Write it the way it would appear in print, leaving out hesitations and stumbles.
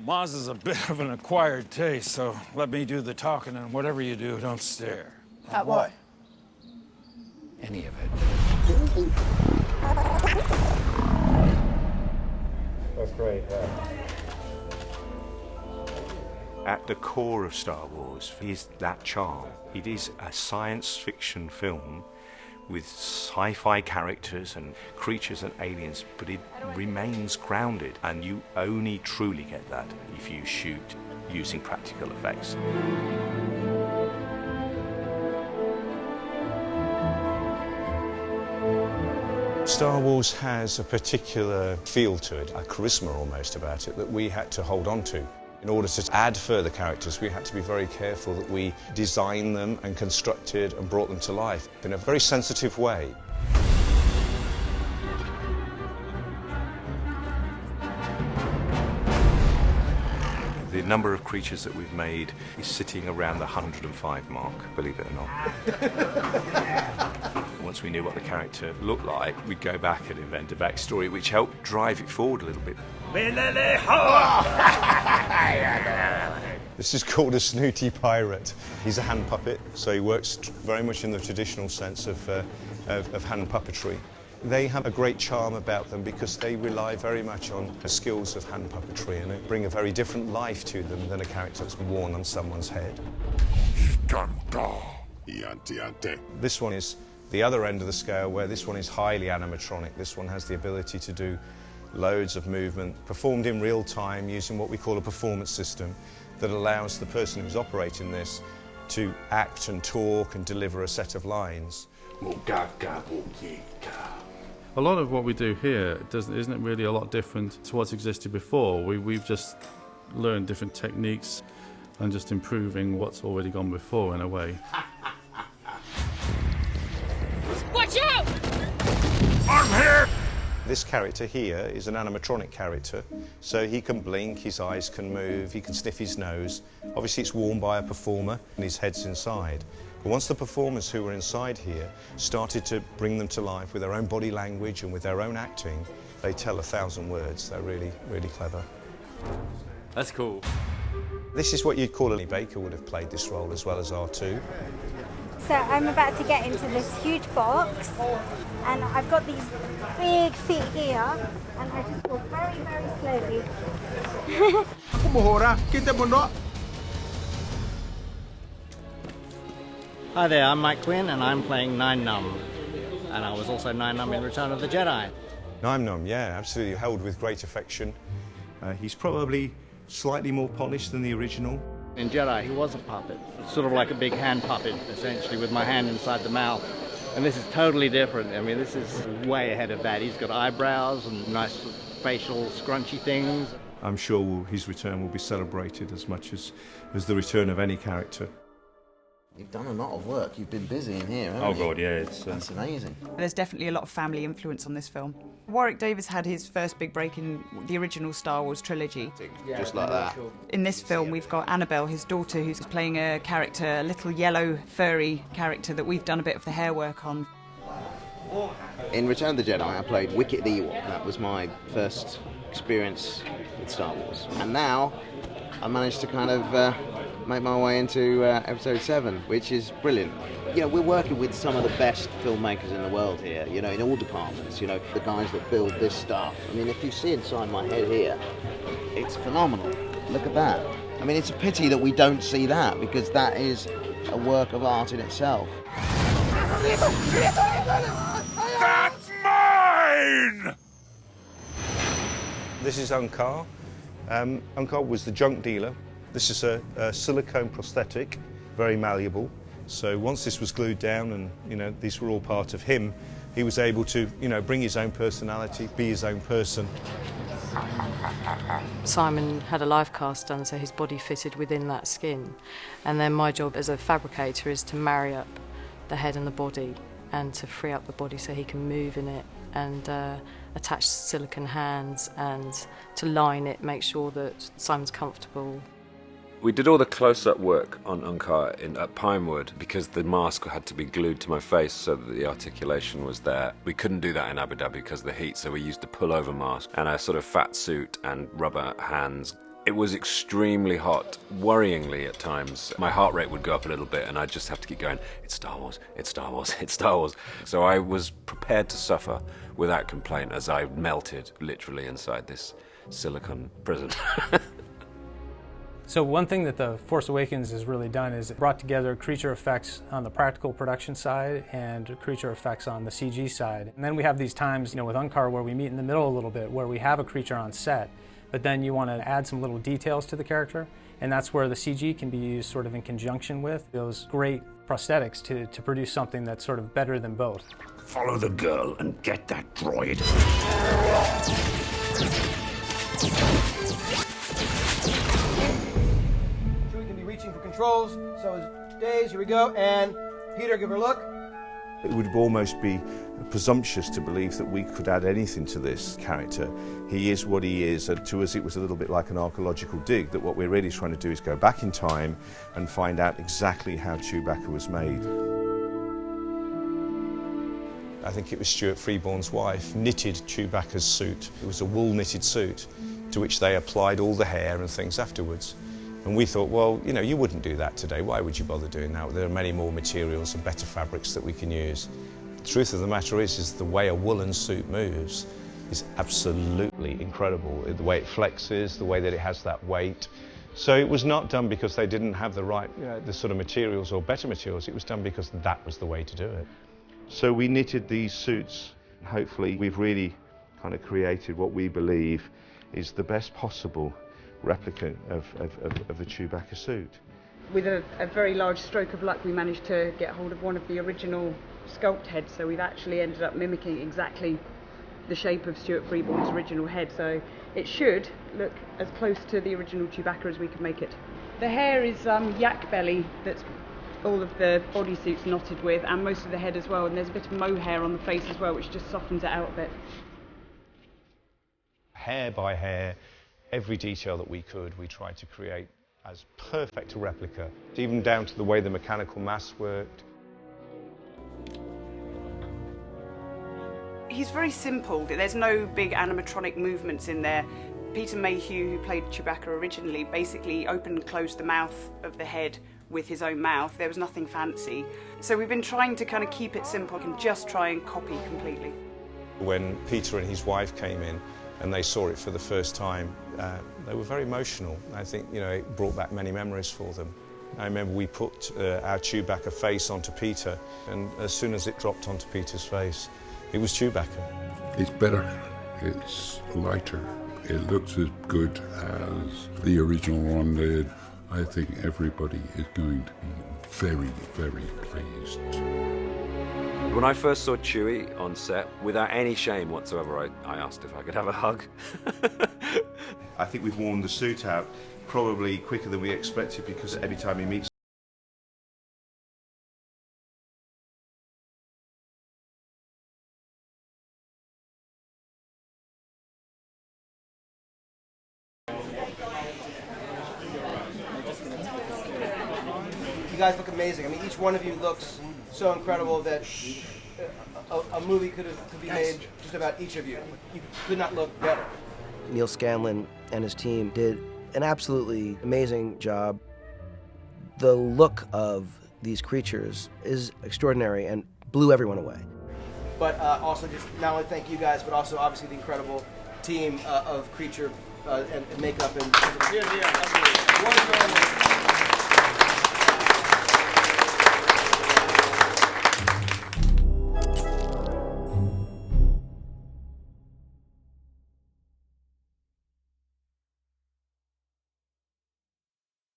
Maz is a bit of an acquired taste, so let me do the talking, and whatever you do, don't stare. At what? Any of it. That's great, yeah. At the core of Star Wars is that charm. It is a science fiction film with sci-fi characters and creatures and aliens, but it remains grounded, and you only truly get that if you shoot using practical effects. Star Wars has a particular feel to it, a charisma almost about it, that we had to hold on to. In order to add further characters, we had to be very careful that we designed them and constructed and brought them to life in a very sensitive way. The number of creatures that we've made is sitting around the 105 mark, believe it or not. Once we knew what the character looked like, we'd go back and invent a backstory which helped drive it forward a little bit. This is called a snooty pirate. He's a hand puppet, so he works very much in the traditional sense of hand puppetry. They have a great charm about them because they rely very much on the skills of hand puppetry, and they bring a very different life to them than a character that's worn on someone's head. This one is the other end of the scale, where this one is highly animatronic. This one has the ability to do loads of movement, performed in real time using what we call a performance system that allows the person who's operating this to act and talk and deliver a set of lines. A lot of what we do here isn't really a lot different to what's existed before. We've just learned different techniques and just improving what's already gone before in a way. Watch out! I'm here! This character here is an animatronic character, so he can blink, his eyes can move, he can sniff his nose. Obviously it's worn by a performer and his head's inside. But once the performers who were inside here started to bring them to life with their own body language and with their own acting, they tell 1,000 words. They're really, really clever. That's cool. This is what you'd call Lee Baker would have played this role as well as R2. So I'm about to get into this huge box, and I've got these big feet here, and I just walk very, very slowly. Hi there, I'm Mike Quinn, and I'm playing Nine Numb. And I was also Nine Numb in Return of the Jedi. Nine Numb, yeah, absolutely, held with great affection. He's probably slightly more polished than the original. In Jedi, he was a puppet, sort of like a big hand puppet, essentially, with my hand inside the mouth. And this is totally different. I mean, this is way ahead of that. He's got eyebrows and nice facial scrunchy things. I'm sure his return will be celebrated as much as the return of any character. You've done a lot of work. You've been busy in here, haven't you? Oh, God, yeah. That's amazing. There's definitely a lot of family influence on this film. Warwick Davis had his first big break in the original Star Wars trilogy. Just like that. In this film, we've got Annabelle, his daughter, who's playing a character, a little yellow, furry character that we've done a bit of the hair work on. In Return of the Jedi, I played Wicket the Ewok. That was my first experience with Star Wars. And now, I managed to kind of make my way into Episode 7, which is brilliant. You know, we're working with some of the best filmmakers in the world here, you know, in all departments, you know, the guys that build this stuff. I mean, if you see inside my head here, it's phenomenal. Look at that. I mean, it's a pity that we don't see that, because that is a work of art in itself. That's mine! This is Unkar. Unkar was the junk dealer. This is a silicone prosthetic, very malleable. So once this was glued down and, you know, these were all part of him, he was able to, you know, bring his own personality, be his own person. Simon had a live cast done, so his body fitted within that skin. And then my job as a fabricator is to marry up the head and the body and to free up the body so he can move in it and attach silicone hands and to line it, make sure that Simon's comfortable. We did all the close-up work on Unkar at Pinewood because the mask had to be glued to my face so that the articulation was there. We couldn't do that in Abu Dhabi because of the heat, so we used the pullover mask and a sort of fat suit and rubber hands. It was extremely hot, worryingly at times. My heart rate would go up a little bit and I'd just have to keep going, it's Star Wars, it's Star Wars, it's Star Wars. So I was prepared to suffer without complaint as I melted literally inside this silicon prison. So one thing that The Force Awakens has really done is it brought together creature effects on the practical production side and creature effects on the CG side. And then we have these times, with Unkar where we meet in the middle a little bit, where we have a creature on set, but then you want to add some little details to the character, and that's where the CG can be used sort of in conjunction with those great prosthetics to produce something that's sort of better than both. Follow the girl and get that droid. Reaching for controls, so is Days, here we go, and Peter, give her a look. It would almost be presumptuous to believe that we could add anything to this character. He is what he is, and to us it was a little bit like an archaeological dig, that what we're really trying to do is go back in time and find out exactly how Chewbacca was made. I think it was Stuart Freeborn's wife knitted Chewbacca's suit. It was a wool knitted suit to which they applied all the hair and things afterwards. And we thought, well, you wouldn't do that today. Why would you bother doing that? There are many more materials and better fabrics that we can use. The truth of the matter is the way a woolen suit moves is absolutely incredible. The way it flexes, the way that it has that weight. So it was not done because they didn't have the right, the sort of materials or better materials. It was done because that was the way to do it. So we knitted these suits. Hopefully we've really kind of created what we believe is the best possible replica of the Chewbacca suit. With a very large stroke of luck, we managed to get hold of one of the original sculpt heads, so we've actually ended up mimicking exactly the shape of Stuart Freeborn's original head, so it should look as close to the original Chewbacca as we can make it. The hair is yak belly that's all of the bodysuit's knotted with, and most of the head as well, and there's a bit of mohair on the face as well, which just softens it out a bit. Hair by hair, every detail that we could, we tried to create as perfect a replica, even down to the way the mechanical mass worked. He's very simple. There's no big animatronic movements in there. Peter Mayhew, who played Chewbacca originally, basically opened and closed the mouth of the head with his own mouth. There was nothing fancy. So we've been trying to kind of keep it simple and just try and copy completely. When Peter and his wife came in and they saw it for the first time, they were very emotional. I think, it brought back many memories for them. I remember we put our Chewbacca face onto Peter, and as soon as it dropped onto Peter's face, it was Chewbacca. It's better, it's lighter, it looks as good as the original one did. I think everybody is going to be very, very pleased. When I first saw Chewie on set, without any shame whatsoever, I asked if I could have a hug. I think we've worn the suit out probably quicker than we expected, because every time he meets You guys look amazing. I mean, each one of you looks so incredible that a movie could be made just about each of you. You could not look better. Neil Scanlon and his team did an absolutely amazing job. The look of these creatures is extraordinary and blew everyone away. But also just not only thank you guys, but also obviously the incredible team of creature and makeup and